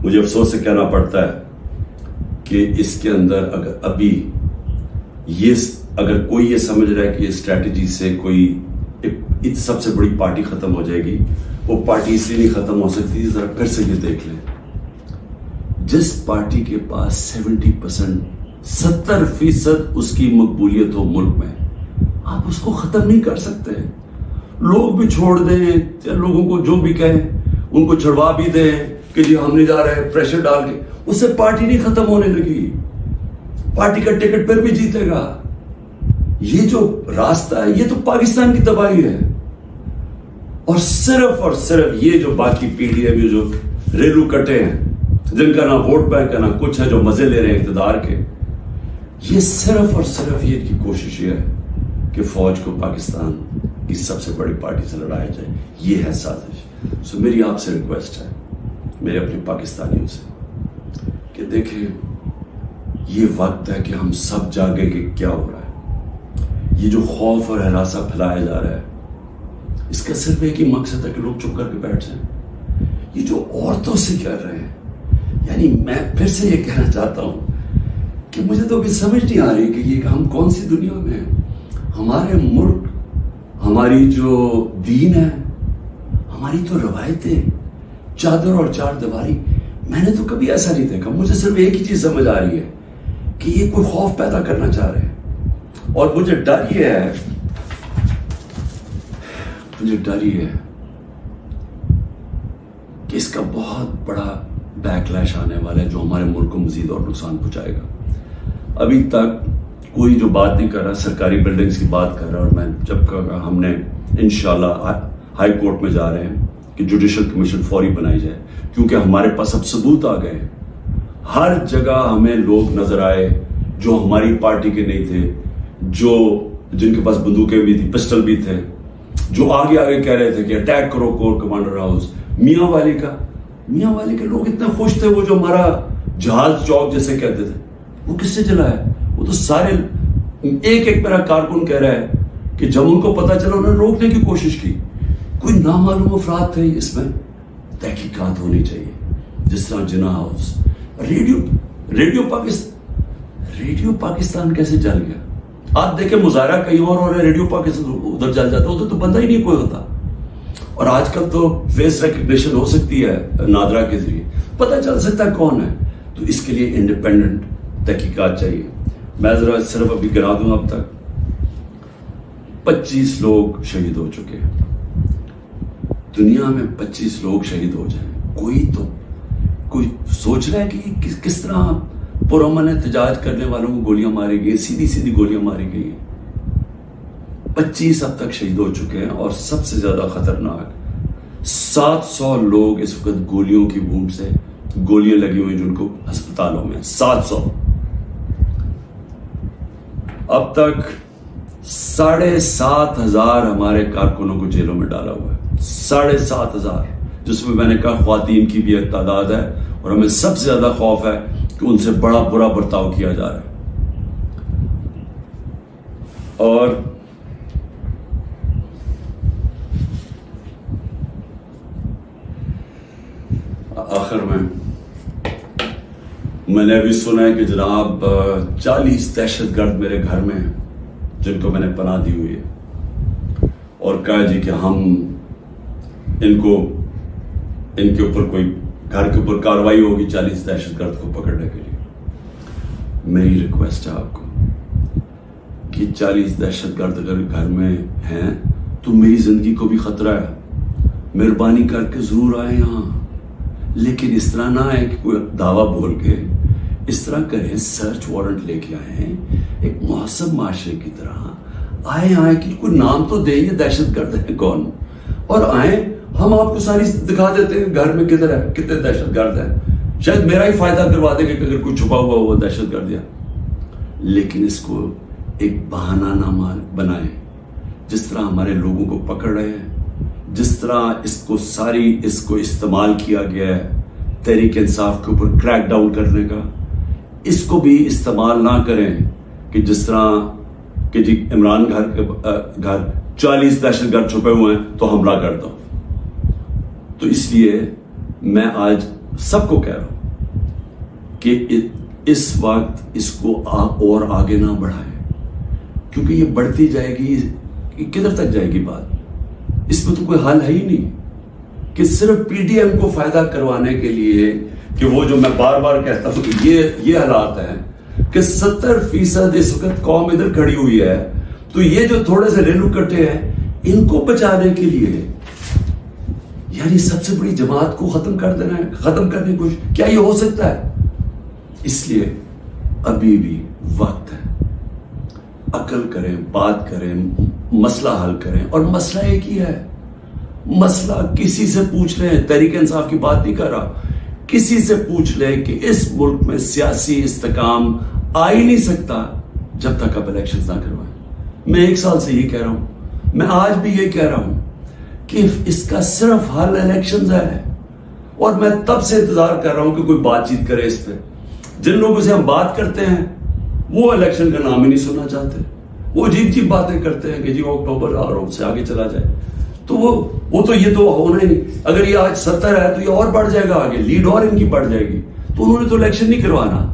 مجھے افسوس سے کہنا پڑتا ہے کہ اس کے اندر اگر کوئی یہ سمجھ رہا ہے کہ یہ اسٹریٹجی سے کوئی سب سے بڑی پارٹی ختم ہو جائے گی، وہ پارٹی اس لیے نہیں ختم ہو سکتی. ذرا پھر سے یہ دیکھ لیں، جس پارٹی کے پاس 70% اس کی مقبولیت ہو ملک میں، آپ اس کو ختم نہیں کر سکتے. لوگ بھی چھوڑ دیں، لوگوں کو جو بھی کہیں ان کو چھڑوا بھی دیں کہ جی ہم نہیں جا رہے، پریشر ڈال کے، اس سے پارٹی نہیں ختم ہونے لگی. پارٹی کا ٹکٹ پھر بھی جیتے گا. یہ جو راستہ ہے یہ تو پاکستان کی تباہی ہے. اور صرف یہ جو باقی پی ڈی ایم جو ریلو کٹے ہیں، جن کا نہ ووٹ بینک ہے نہ کچھ ہے، جو مزے لے رہے ہیں اقتدار کے، یہ صرف یہ کی کوشش یہ ہے کہ فوج کو پاکستان کی سب سے بڑی پارٹی سے لڑایا جائے. یہ ہے سازش. میری آپ سے ریکویسٹ ہے، میرے اپنے پاکستانیوں سے، کہ دیکھیں یہ وقت ہے کہ ہم سب جاگے کہ کیا ہو رہا ہے. یہ جو خوف اور ہراسہ پھیلایا جا رہا ہے، اس کا صرف ایک ہی مقصد ہے کہ لوگ چپ کر کے بیٹھ جائیں. یہ جو عورتوں سے کر رہے ہیں، یعنی میں پھر سے یہ کہنا چاہتا ہوں کہ مجھے تو ابھی سمجھ نہیں آ رہی کہ یہ ہم کون سی دنیا میں ہیں. ہمارے ملک، ہماری جو دین ہے، ہماری تو روایتیں، چادر اور چار دیواری، میں نے تو کبھی ایسا نہیں دیکھا. مجھے صرف ایک ہی چیز سمجھ آ رہی ہے کہ یہ کوئی خوف پیدا کرنا چاہ رہے ہیں. اور مجھے ڈر یہ ہے کہ اس کا بہت بڑا بیک لیش آنے والا ہے جو ہمارے ملک کو مزید اور نقصان پہنچائے گا. ابھی تک کوئی جو بات نہیں کر رہا، سرکاری بلڈنگز کی بات کر رہا. اور میں جب کہا ہم نے انشاءاللہ ہائی کورٹ میں جا رہے ہیں کہ جوڈیشل کمیشن فوری بنائی جائے، کیونکہ ہمارے پاس اب ثبوت آ گئے. ہر جگہ ہمیں لوگ نظر آئے جو ہماری پارٹی کے نہیں تھے، جن کے پاس بندوقیں بھی تھی، پسٹل بھی تھے، جو آگے کہہ رہے تھے کہ اٹیک کرو کور کمانڈر ہاؤس. میاں والی کے لوگ اتنے خوش تھے، وہ جو ہمارا جہاز چوک جیسے کہتے تھے، وہ کس سے چلا ہے؟ وہ تو سارے ایک میرا کارکن کہہ رہا ہے کہ جب ان کو پتا چلا انہوں نے روکنے کی کوشش کی. کوئی نامعلوم افراد تھے. اس میں تحقیقات ہونی چاہیے، جس طرح جناح ہاؤس. ریڈیو پاکستان کیسے جل گیا؟ آپ دیکھیں مظاہرہ کہیں اور ہو رہا ہے، ریڈیو پاکستان ادھر جل جاتا، ادھر تو بندہ ہی نہیں کوئی ہوتا. اور آج کل تو فیس ریکگنیشن ہو سکتی ہے نادرا کے ذریعے، پتہ چل سکتا ہے کون ہے. تو اس کے لیے انڈیپینڈنٹ تحقیقات چاہیے. میں ذرا صرف ابھی گنا دوں، اب تک 25 لوگ شہید ہو چکے ہیں. دنیا میں 25 لوگ شہید ہو جائیں، کوئی سوچ رہا ہے کہ کس طرح پرامن احتجاج کرنے والوں کو گولیاں ماری گئی، سیدھی گولیاں ماری گئی ہیں. 25 اب تک شہید ہو چکے ہیں. اور سب سے زیادہ خطرناک 700 لوگ اس وقت گولیوں کی وونڈ سے، گولیاں لگی ہوئی جن کو ہسپتالوں میں. 700. اب تک 7,500 ہمارے کارکنوں کو جیلوں میں ڈالا ہوا ہے. 7,500، جس میں نے کہا خواتین کی بھی ایک تعداد ہے. اور ہمیں سب سے زیادہ خوف ہے کہ ان سے بڑا برا برتاؤ کیا جا رہا ہے. اور آخر میں نے ابھی سنا ہے کہ جناب 40 دہشت گرد میرے گھر میں ہیں جن کو میں نے پناہ دی ہوئی ہے، اور کہا جی کہ ہم ان کے اوپر کوئی گھر کے اوپر کارروائی ہوگی 40 دہشت گرد کو پکڑنے کے لیے. میری ریکویسٹ ہے آپ کو کہ 40 دہشت گرد اگر گھر میں ہیں تو میری زندگی کو بھی خطرہ ہے. مہربانی کر کے ضرور آئیں یہاں، لیکن اس طرح نہ آئے کہ کوئی دعویٰ بول کے. اس طرح کریں، سرچ وارنٹ لے کے آئیں ایک مہذب معاشرے کی طرح. آئیں کہ کوئی نام تو دیں یہ دہشت گرد ہے کون، اور آئیں ہم آپ کو ساری دکھا دیتے ہیں گھر میں کدھر ہے، کتنے دہشت گرد ہیں. شاید میرا ہی فائدہ کروا دیں گے کہ اگر کوئی چھپا ہوا وہ دہشت گرد ہے. لیکن اس کو ایک بہانہ نہ بنائیں. جس طرح ہمارے لوگوں کو پکڑ رہے ہیں، جس طرح اس کو استعمال کیا گیا ہے تحریک انصاف کے اوپر کریک ڈاؤن کرنے کا، اس کو بھی استعمال نہ کریں کہ جس طرح کہ جی عمران گھر 40 دہشت گرد چھپے ہوئے ہیں تو حملہ کر دو. تو اس لیے میں آج سب کو کہہ رہا ہوں کہ اس وقت اس کو اور آگے نہ بڑھائیں، کیونکہ یہ بڑھتی جائے گی، کدھر تک جائے گی بات؟ اس میں تو کوئی حل ہے ہی نہیں کہ صرف پی ڈی ایم کو فائدہ کروانے کے لیے، کہ وہ جو میں بار بار کہتا ہوں کہ یہ حالات ہیں کہ 70% اس وقت قوم ادھر کھڑی ہوئی ہے، تو یہ جو تھوڑے سے ریلو کٹے ہیں ان کو بچانے کے لیے یعنی سب سے بڑی جماعت کو ختم کر دینا ہے، ختم کرنے کی کوشش، کیا یہ ہو سکتا ہے؟ اس لیے ابھی بھی وقت ہے، عقل کریں، بات کریں، مسئلہ حل کریں، اور مسئلہ ایک ہی ہے۔ مسئلہ کسی سے پوچھ لیں، تحریک انصاف کی بات نہیں کر رہا، کسی سے پوچھ لیں کہ اس ملک میں سیاسی استحکام آ ہی نہیں سکتا جب تک آپ الیکشنز نہ کروائیں۔ میں 1 سال سے یہ کہہ رہا ہوں، میں آج بھی یہ کہہ رہا ہوں کہ اس کا صرف حل الیکشنز ہے، اور میں تب سے انتظار کر رہا ہوں کہ کوئی بات چیت کرے اس پہ۔ جن لوگوں سے ہم بات کرتے ہیں وہ الیکشن کا نام ہی نہیں سننا چاہتے، وہ عجیب باتیں کرتے ہیں کہ جی اکتوبر اور سے آگے چلا جائے، تو وہ تو یہ تو ہونا ہی نہیں۔ اگر یہ آج 70 ہے تو یہ اور بڑھ جائے گا، آگے لیڈ اور ان کی بڑھ جائے گی، تو انہوں نے تو الیکشن نہیں کروانا۔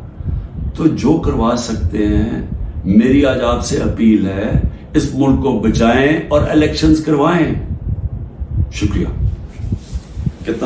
تو جو کروا سکتے ہیں، میری آج آپ سے اپیل ہے، اس ملک کو بچائیں اور الیکشنز کروائیں۔ شکریہ۔